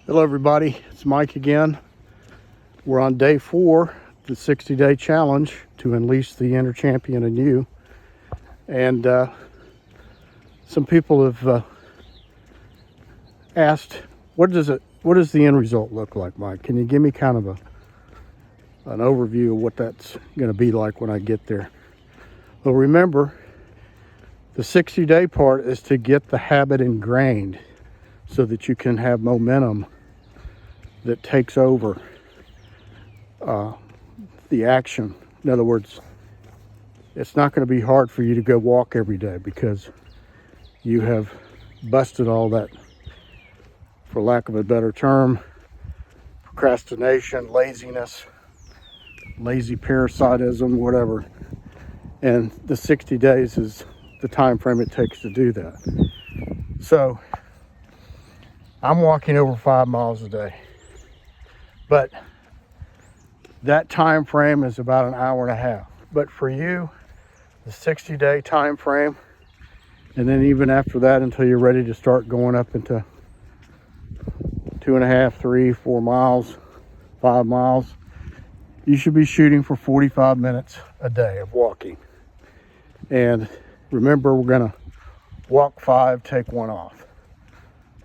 Hello everybody, it's Mike again. We're on day 4, the 60-day challenge to unleash the inner champion in you. And some people have asked, what does the end result look like, Mike? Can you give me kind of an overview of what that's going to be like when I get there? Well, remember, the 60-day part is to get the habit ingrained so that you can have momentum that takes over the action. In other words, it's not going to be hard for you to go walk every day because you have busted all that, for lack of a better term, procrastination, laziness, lazy parasitism, whatever. And the 60 days is the time frame it takes to do that. So I'm walking over 5 miles a day, but that time frame is about an hour and a half. But for you, the 60-day time frame, and then even after that until you're ready to start going up into 2.5, 3, 4 miles, 5 miles, you should be shooting for 45 minutes a day of walking. And remember, we're gonna walk 5, take 1 off.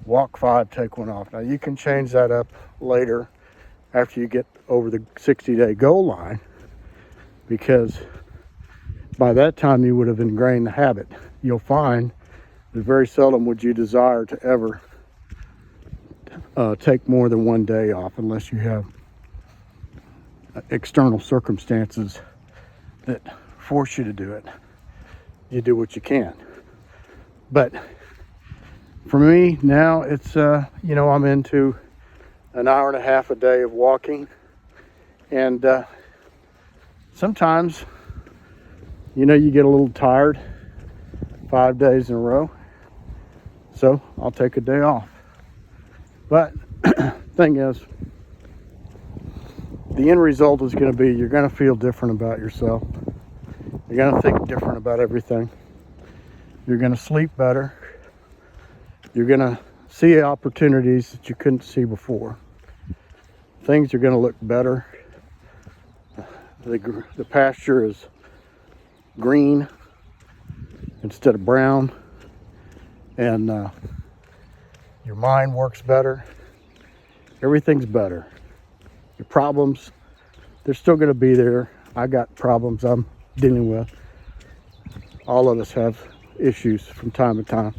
Walk 5, take 1 off. Now you can change that up later after you get over the 60-day goal line, because by that time you would have ingrained the habit. You'll find that very seldom would you desire to ever take more than 1 day off unless you have external circumstances that force you to do it. You do what you can. But for me now, it's I'm into an hour and a half a day of walking, and sometimes you get a little tired 5 days in a row, so I'll take a day off. But thing is, the end result is going to be you're going to feel different about yourself. You're going to think different about everything. You're going to sleep better. You're going to see opportunities that you couldn't see before. Things are going to look better. The pasture is green instead of brown. And your mind works better. Everything's better. Your problems, they're still going to be there. I got problems I'm dealing with. All of us have issues from time to time,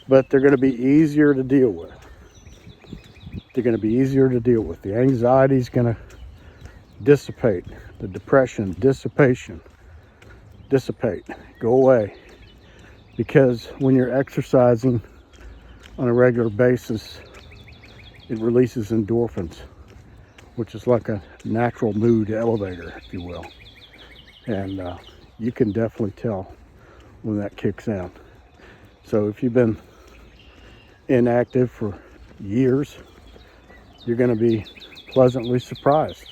but they're going to be easier to deal with. They're going to be easier to deal with. The anxiety is going to dissipate. The depression, dissipate, go away. Because when you're exercising on a regular basis, it releases endorphins, which is like a natural mood elevator, if you will. And you can definitely tell when that kicks in. So if you've been inactive for years, you're going to be pleasantly surprised.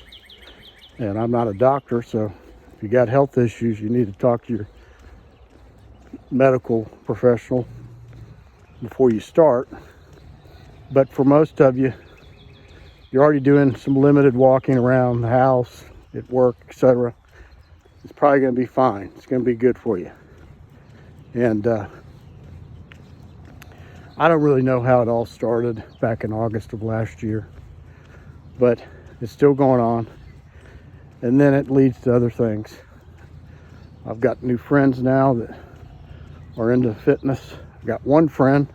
And I'm not a doctor, so if you got health issues, you need to talk to your medical professional before you start. But for most of you, you're already doing some limited walking around the house, at work, etc. It's probably going to be fine. It's going to be good for you. And I don't really know how it all started back in August of last year, but it's still going on. And then it leads to other things. I've got new friends now that are into fitness. I've got one friend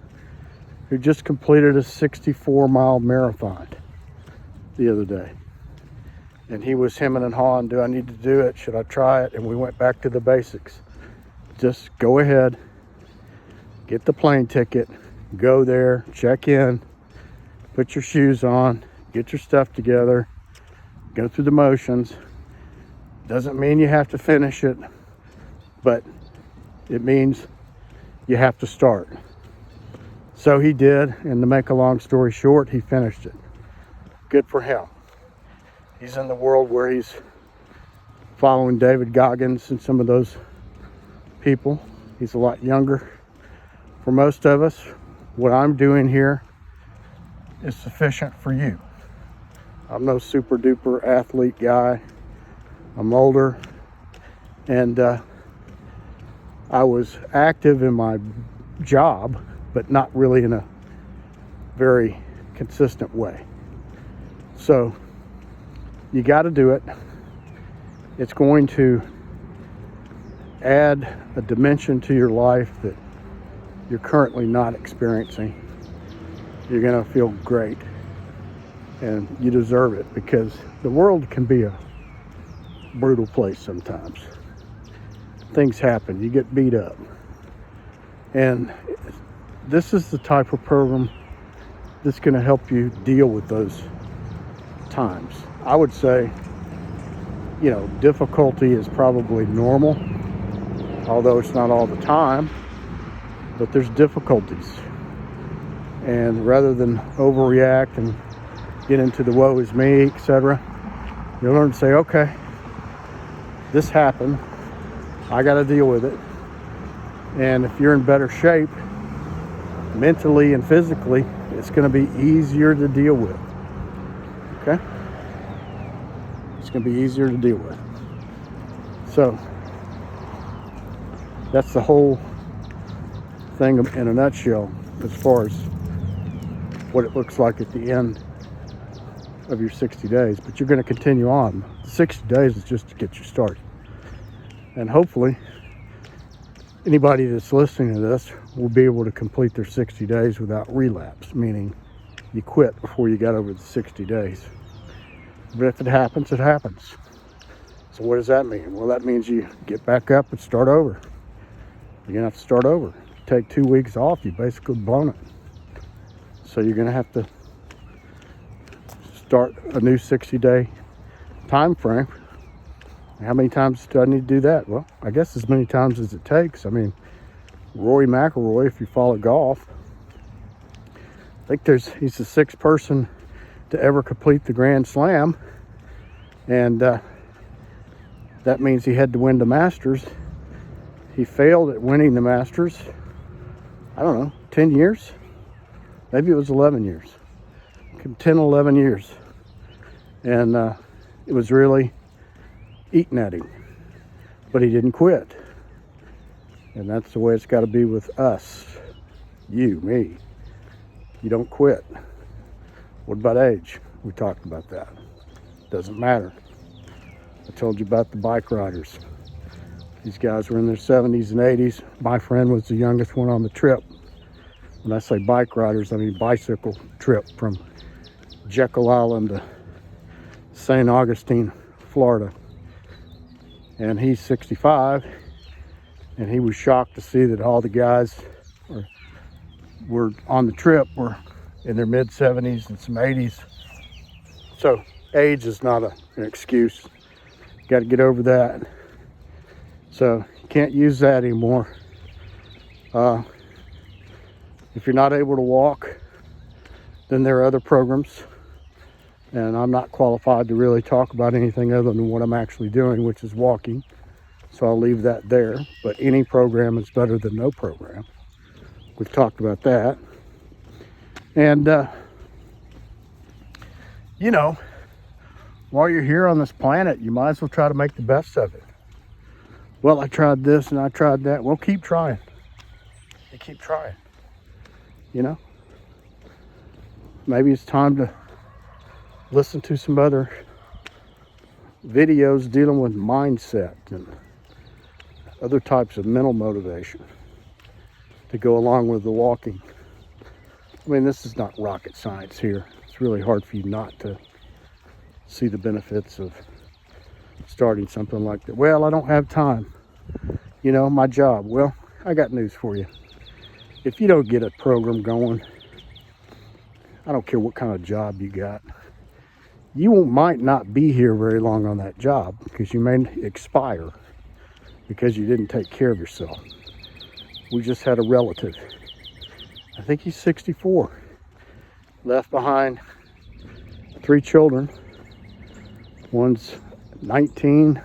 who just completed a 64-mile marathon the other day. And he was hemming and hawing, do I need to do it? Should I try it? And we went back to the basics. Just go ahead, get the plane ticket, go there, check in, put your shoes on, get your stuff together, go through the motions. Doesn't mean you have to finish it, but it means you have to start. So he did, and to make a long story short, he finished it. Good for him. He's in the world where he's following David Goggins and some of those people. He's a lot younger. For most of us, what I'm doing here is sufficient for you. I'm no super duper athlete guy. I'm older, and I was active in my job, but not really in a very consistent way. So you got to do it. It's going to add a dimension to your life that you're currently not experiencing. You're going to feel great, and you deserve it, because the world can be a brutal place sometimes. Things happen, you get beat up, and this is the type of program that's going to help you deal with those times. I would say, you know, difficulty is probably normal, although it's not all the time, but there's difficulties. And rather than overreact and get into the woe is me, etc., you learn to say, okay, this happened, I got to deal with it. And if you're in better shape mentally and physically, it's going to be easier to deal with. Okay? It's going to be easier to deal with. So that's the whole thing in a nutshell, as far as what it looks like at the end of your 60 days. But you're going to continue on. 60 days is just to get you started. And hopefully anybody that's listening to this will be able to complete their 60 days without relapse, meaning you quit before you got over the 60 days. But if it happens, it happens. So what does that mean? Well, that means you get back up and start over. You're going to have to start over. Take 2 weeks off, you basically blown it. So you're going to have to start a new 60-day time frame. How many times do I need to do that? Well, I guess as many times as it takes. I mean, Rory McIlroy, if you follow golf, I think he's the 6th person to ever complete the Grand Slam. And that means he had to win the Masters. He failed at winning the Masters, I don't know, 10 years? Maybe it was 11 years. 10, 11 years. And it was really eating at him. But he didn't quit. And that's the way it's got to be with us. You, me. You don't quit. What about age? We talked about that. Doesn't matter. I told you about the bike riders. These guys were in their 70s and 80s. My friend was the youngest one on the trip. When I say bike riders, I mean bicycle trip from Jekyll Island to St. Augustine, Florida. And he's 65, and he was shocked to see that all the guys were on the trip were in their mid-70s and some 80s. So age is not an excuse. Got to get over that. So you can't use that anymore. If you're not able to walk, then there are other programs. And I'm not qualified to really talk about anything other than what I'm actually doing, which is walking. So I'll leave that there. But any program is better than no program. We've talked about that. And, you know, while you're here on this planet, you might as well try to make the best of it. Well, I tried this and I tried that. Well, keep trying. You keep trying. You know? Maybe it's time to listen to some other videos dealing with mindset and other types of mental motivation to go along with the walking. I mean, this is not rocket science here. It's really hard for you not to see the benefits of starting something like that. Well, I don't have time. You know, my job. Well, I got news for you. If you don't get a program going, I don't care what kind of job you got, you might not be here very long on that job, because you may expire because you didn't take care of yourself. We just had a relative, I think he's 64, left behind 3 children. One's 19,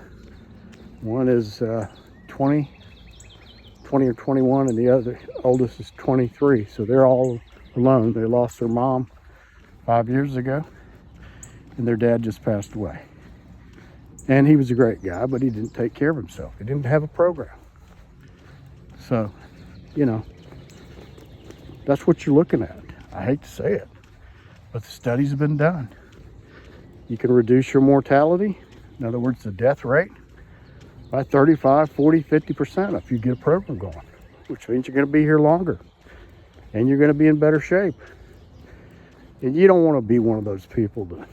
one is 20 or 21, and the oldest is 23. So they're all alone. They lost their mom 5 years ago, and their dad just passed away. And he was a great guy, but he didn't take care of himself. He didn't have a program. So, you know, that's what you're looking at. I hate to say it, but the studies have been done. You can reduce your mortality, in other words, the death rate, by 35, 40, 50% if you get a program going, which means you're going to be here longer and you're going to be in better shape. And you don't want to be one of those people that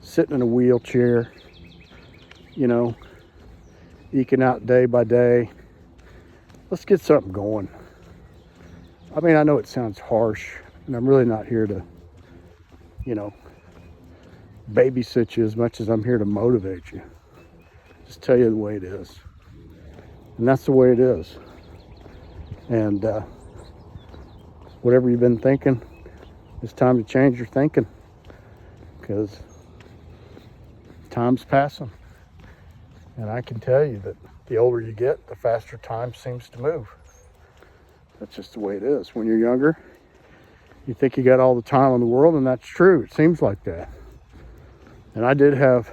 sitting in a wheelchair, you know, eking out day by day. Let's get something going. I mean, I know it sounds harsh, and I'm really not here to, you know, babysit you as much as I'm here to motivate you. Just tell you the way it is. And that's the way it is. And whatever you've been thinking, it's time to change your thinking, because time's passing. And I can tell you that the older you get, the faster time seems to move. That's just the way it is. When you're younger, you think you got all the time in the world, and that's true. It seems like that. And I did have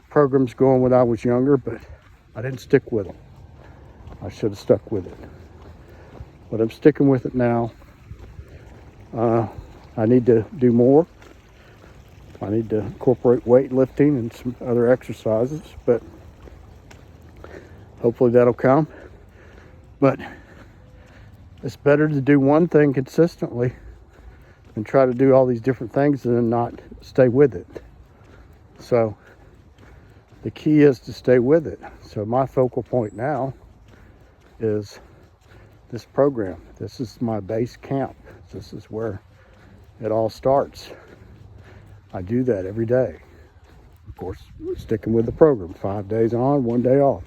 programs going when I was younger, but I didn't stick with them. I should have stuck with it. But I'm sticking with it now. I need to do more. I need to incorporate weightlifting and some other exercises, but hopefully that'll come. But it's better to do one thing consistently than try to do all these different things and then not stay with it. So the key is to stay with it. So my focal point now is this program. This is my base camp. This is where it all starts. I do that every day. Of course, sticking with the program. 5 days on, 1 day off.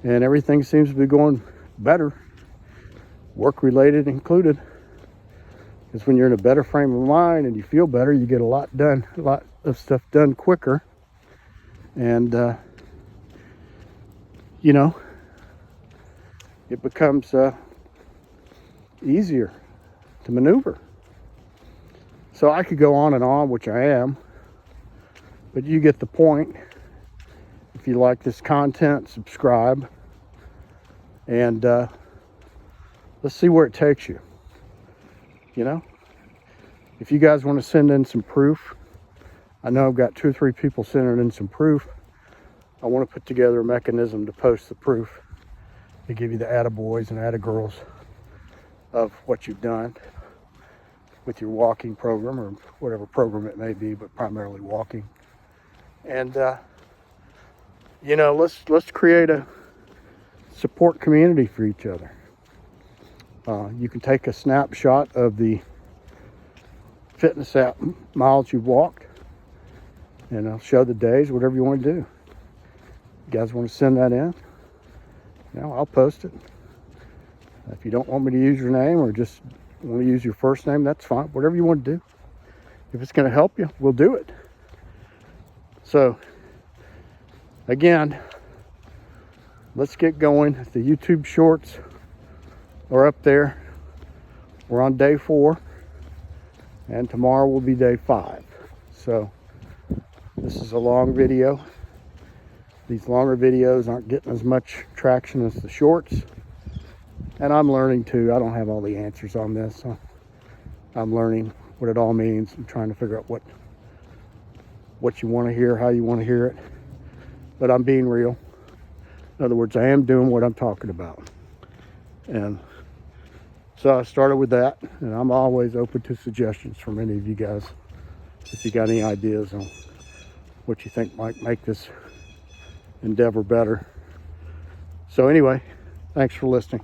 And everything seems to be going better, work-related included. Because when you're in a better frame of mind and you feel better, you get a lot done, a lot of stuff done quicker. And, you know, it becomes easier to maneuver. So I could go on and on, which I am, but you get the point. If you like this content, subscribe, and let's see where it takes you. You know, if you guys want to send in some proof, I know I've got 2 or 3 people sending in some proof. I want to put together a mechanism to post the proof to give you the attaboys and attagirls of what you've done with your walking program or whatever program it may be, but primarily walking. And you know, let's create a support community for each other. You can take a snapshot of the fitness app miles you've walked, and I'll show the days, whatever you want to do. You guys want to send that in? Now I'll post it. If you don't want me to use your name or just want to use your first name, that's fine. Whatever you want to do. If it's going to help you, we'll do it. So, again, let's get going. The YouTube shorts are up there. We're on day 4, and tomorrow will be day 5. So, this is a long video. These longer videos aren't getting as much traction as the shorts. And I'm learning too. I don't have all the answers on this. So I'm learning what it all means. I'm trying to figure out what you want to hear, how you want to hear it. But I'm being real. In other words, I am doing what I'm talking about. And so I started with that. And I'm always open to suggestions from any of you guys. If you got any ideas on what you think might make this endeavor better. So anyway, thanks for listening.